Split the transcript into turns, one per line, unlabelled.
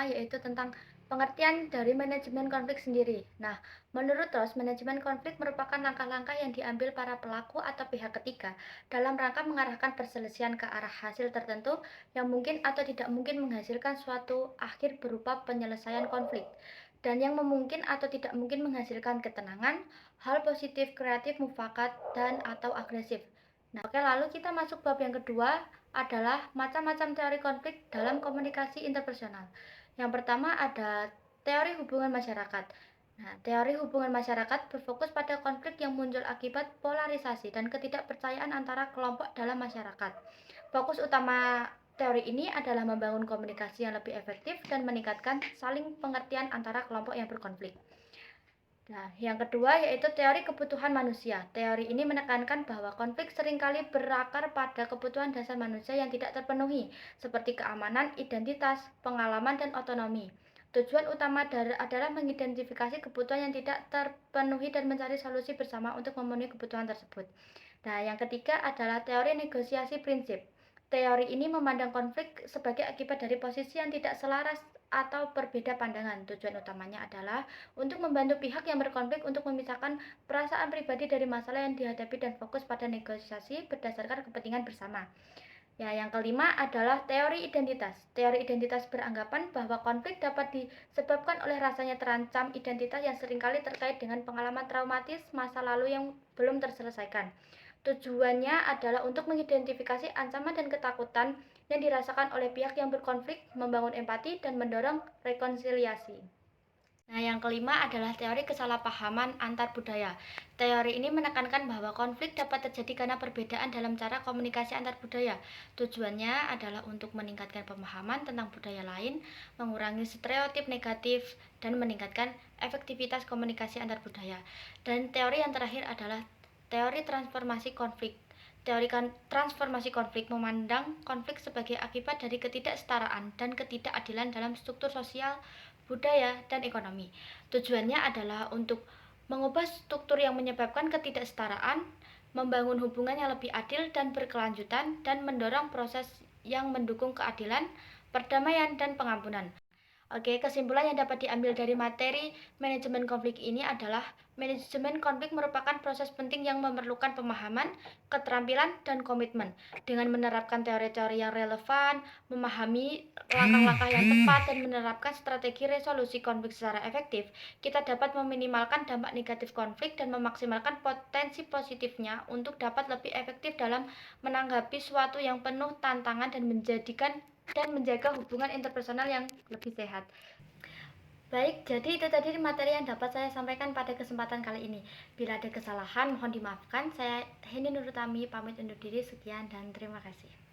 yaitu tentang pengertian dari manajemen konflik sendiri. Nah, menurut Ross, manajemen konflik merupakan langkah-langkah yang diambil para pelaku atau pihak ketiga dalam rangka mengarahkan perselisihan ke arah hasil tertentu yang mungkin atau tidak mungkin menghasilkan suatu akhir berupa penyelesaian konflik, dan yang memungkin atau tidak mungkin menghasilkan ketenangan, hal positif, kreatif, mufakat, dan atau agresif. Nah, oke, lalu kita masuk bab yang kedua adalah macam-macam teori konflik dalam komunikasi interpersonal. Yang pertama ada teori hubungan masyarakat. Nah, teori hubungan masyarakat berfokus pada konflik yang muncul akibat polarisasi dan ketidakpercayaan antara kelompok dalam masyarakat. Fokus utama teori ini adalah membangun komunikasi yang lebih efektif dan meningkatkan saling pengertian antara kelompok yang berkonflik. Nah, yang kedua yaitu teori kebutuhan manusia. Teori ini menekankan bahwa konflik seringkali berakar pada kebutuhan dasar manusia yang tidak terpenuhi, seperti keamanan, identitas, pengalaman, dan otonomi. Tujuan utama adalah mengidentifikasi kebutuhan yang tidak terpenuhi dan mencari solusi bersama untuk memenuhi kebutuhan tersebut. Nah, yang ketiga adalah teori negosiasi prinsip. Teori ini memandang konflik sebagai akibat dari posisi yang tidak selaras atau berbeda pandangan. Tujuan utamanya adalah untuk membantu pihak yang berkonflik untuk memisahkan perasaan pribadi dari masalah yang dihadapi dan fokus pada negosiasi berdasarkan kepentingan bersama. Ya, yang kelima adalah teori identitas. Teori identitas beranggapan bahwa konflik dapat disebabkan oleh rasanya terancam identitas yang seringkali terkait dengan pengalaman traumatis masa lalu yang belum terselesaikan. Tujuannya adalah untuk mengidentifikasi ancaman dan ketakutan yang dirasakan oleh pihak yang berkonflik, membangun empati, dan mendorong rekonsiliasi. Nah, yang kelima adalah teori kesalahpahaman antar budaya. Teori ini menekankan bahwa konflik dapat terjadi karena perbedaan dalam cara komunikasi antar budaya. Tujuannya adalah untuk meningkatkan pemahaman tentang budaya lain, mengurangi stereotip negatif, dan meningkatkan efektivitas komunikasi antar budaya. Dan teori yang terakhir adalah teori transformasi konflik. Teori transformasi konflik memandang konflik sebagai akibat dari ketidaksetaraan dan ketidakadilan dalam struktur sosial, budaya, dan ekonomi. Tujuannya adalah untuk mengubah struktur yang menyebabkan ketidaksetaraan, membangun hubungan yang lebih adil dan berkelanjutan, dan mendorong proses yang mendukung keadilan, perdamaian, dan pengampunan. Oke, kesimpulan yang dapat diambil dari materi manajemen konflik ini adalah manajemen konflik merupakan proses penting yang memerlukan pemahaman, keterampilan, dan komitmen. Dengan menerapkan teori-teori yang relevan, memahami langkah-langkah yang tepat, dan menerapkan strategi resolusi konflik secara efektif, kita dapat meminimalkan dampak negatif konflik dan memaksimalkan potensi positifnya untuk dapat lebih efektif dalam menanggapi suatu yang penuh tantangan dan menjaga hubungan interpersonal yang lebih sehat. Baik, jadi itu tadi materi yang dapat saya sampaikan pada kesempatan kali ini. Bila ada kesalahan, mohon dimaafkan. Saya Heni Nurutami, pamit undur diri. Sekian dan terima kasih.